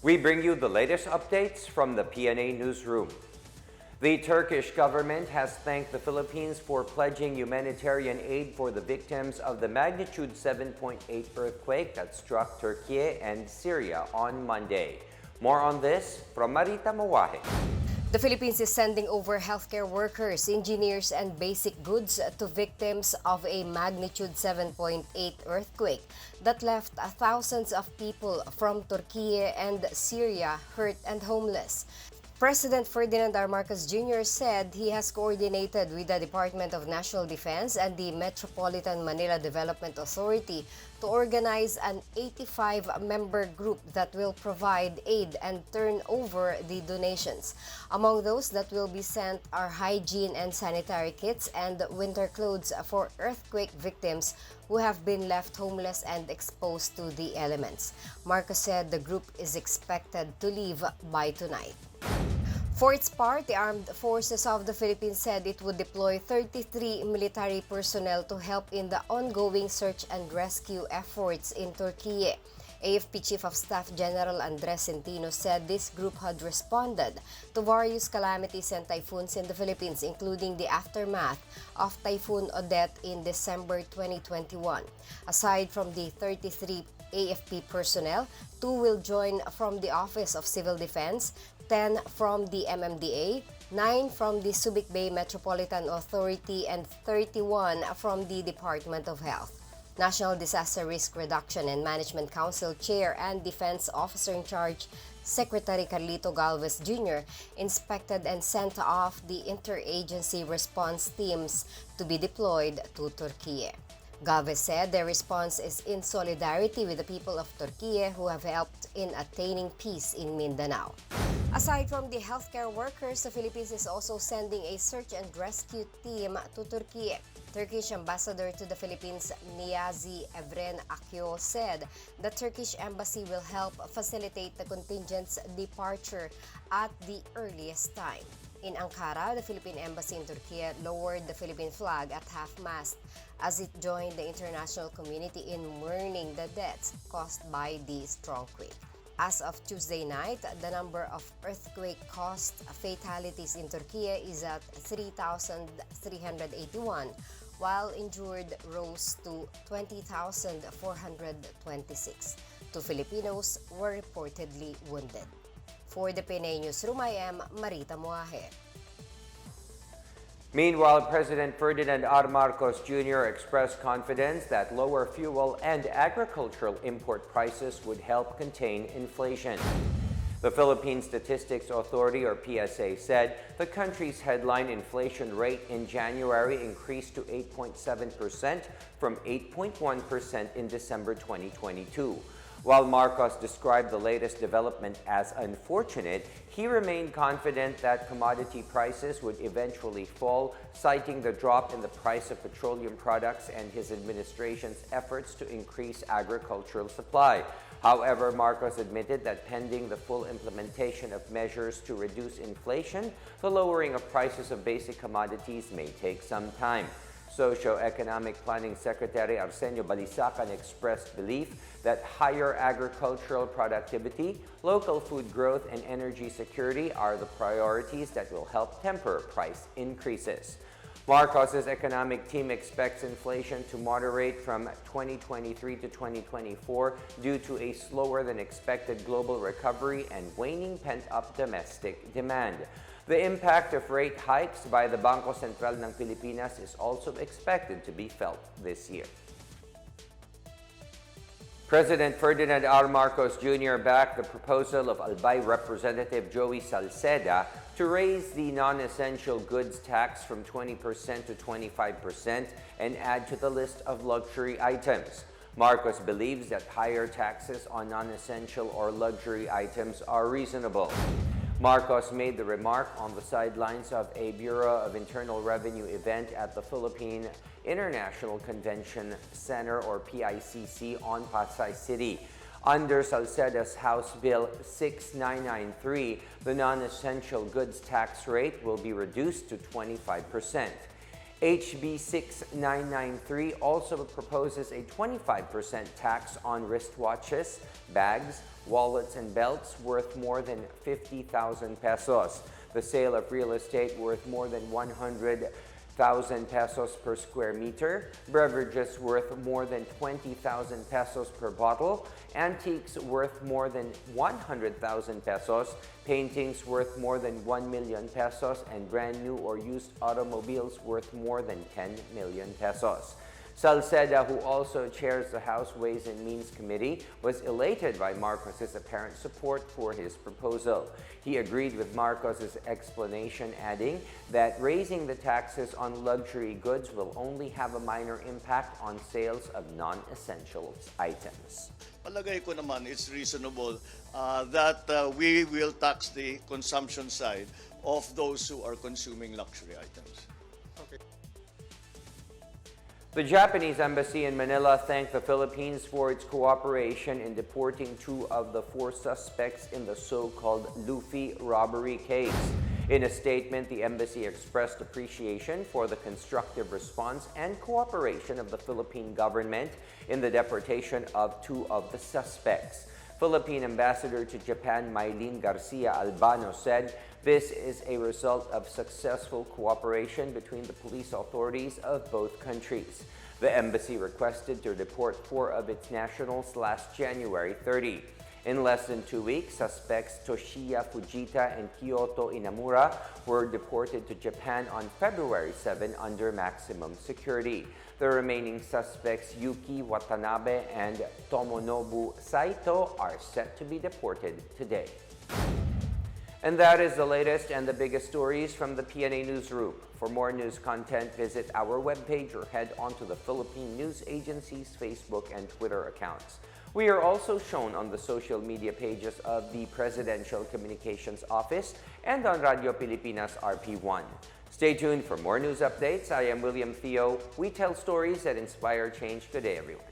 We bring you the latest updates from the Pna Newsroom. The Turkish government has thanked the Philippines for pledging humanitarian aid for the victims of the magnitude 7.8 earthquake that struck Türkiye and Syria on Monday. More on this from Marita Mawahe. The Philippines is sending over healthcare workers, engineers, and basic goods to victims of a magnitude 7.8 earthquake that left thousands of people from Türkiye and Syria hurt and homeless. President Ferdinand R. Marcos Jr. said he has coordinated with the Department of National Defense and the Metropolitan Manila Development Authority to organize an 85-member group that will provide aid and turn over the donations. Among those that will be sent are hygiene and sanitary kits and winter clothes for earthquake victims who have been left homeless and exposed to the elements. Marcos said the group is expected to leave by tonight. For its part, the Armed Forces of the Philippines said it would deploy 33 military personnel to help in the ongoing search and rescue efforts in Türkiye. AFP Chief of Staff General Andres Centino said this group had responded to various calamities and typhoons in the Philippines, including the aftermath of Typhoon Odette in December 2021. Aside from the 33 AFP personnel, 2 will join from the Office of Civil Defense, 10 from the MMDA, 9 from the Subic Bay Metropolitan Authority, and 31 from the Department of Health. National Disaster Risk Reduction and Management Council Chair and Defense Officer in Charge, Secretary Carlito Galvez Jr. inspected and sent off the interagency response teams to be deployed to Türkiye. Galvez said their response is in solidarity with the people of Türkiye who have helped in attaining peace in Mindanao. Aside from the healthcare workers, the Philippines is also sending a search and rescue team to Türkiye. Turkish Ambassador to the Philippines, Niyazi Evren Akyo, said the Turkish embassy will help facilitate the contingent's departure at the earliest time. In Ankara, the Philippine embassy in Türkiye lowered the Philippine flag at half-mast as it joined the international community in mourning the deaths caused by the strong quake. As of Tuesday night, the number of earthquake-caused fatalities in Türkiye is at 3,381, while injured rose to 20,426. 2 Filipinos were reportedly wounded. For the Pna Newsroom, I am Marita Mawahe. Meanwhile, President Ferdinand R. Marcos Jr. expressed confidence that lower fuel and agricultural import prices would help contain inflation. The Philippine Statistics Authority, or PSA, said the country's headline inflation rate in January increased to 8.7% from 8.1% in December 2022. While Marcos described the latest development as unfortunate, he remained confident that commodity prices would eventually fall, citing the drop in the price of petroleum products and his administration's efforts to increase agricultural supply. However, Marcos admitted that pending the full implementation of measures to reduce inflation, the lowering of prices of basic commodities may take some time. Socio-Economic Planning Secretary Arsenio Balisacan expressed belief that higher agricultural productivity, local food growth, and energy security are the priorities that will help temper price increases. Marcos's economic team expects inflation to moderate from 2023 to 2024 due to a slower than expected global recovery and waning pent-up domestic demand. The impact of rate hikes by the Bangko Sentral ng Pilipinas is also expected to be felt this year. President Ferdinand R. Marcos Jr. backed the proposal of Albay Representative Joey Salceda to raise the non-essential goods tax from 20% to 25% and add to the list of luxury items. Marcos believes that higher taxes on non-essential or luxury items are reasonable. Marcos made the remark on the sidelines of a Bureau of Internal Revenue event at the Philippine International Convention Center, or PICC, on Pasay City. Under Salceda's House Bill 6993, the non-essential goods tax rate will be reduced to 25%. HB 6993 also proposes a 25% tax on wristwatches, bags, wallets, and belts worth more than 50,000 pesos. The sale of real estate worth more than 100,000 pesos per square meter, beverages worth more than 20,000 pesos per bottle, antiques worth more than 100,000 pesos, paintings worth more than 1 million pesos, and brand new or used automobiles worth more than 10 million pesos. Salceda, who also chairs the House Ways and Means Committee, was elated by Marcos's apparent support for his proposal. He agreed with Marcos's explanation, adding that raising the taxes on luxury goods will only have a minor impact on sales of non-essential items. Palagay ko naman it's reasonable that we will tax the consumption side of those who are consuming luxury items. The Japanese embassy in Manila thanked the Philippines for its cooperation in deporting 2 of the 4 suspects in the so-called Luffy robbery case. In a statement, the embassy expressed appreciation for the constructive response and cooperation of the Philippine government in the deportation of 2 of the suspects. Philippine Ambassador to Japan Mylene Garcia Albano said this is a result of successful cooperation between the police authorities of both countries. The embassy requested to deport 4 of its nationals last January 30. In less than 2 weeks, suspects Toshiya Fujita and Kyoto Inamura were deported to Japan on February 7 under maximum security. The remaining suspects, Yuki Watanabe and Tomonobu Saito, are set to be deported today. And that is the latest and the biggest stories from the Pna Newsroom. For more news content, visit our webpage or head onto the Philippine News Agency's Facebook and Twitter accounts. We are also shown on the social media pages of the Presidential Communications Office and on Radio Pilipinas RP1. Stay tuned for more news updates. I am William Theo. We tell stories that inspire change. Good day, everyone.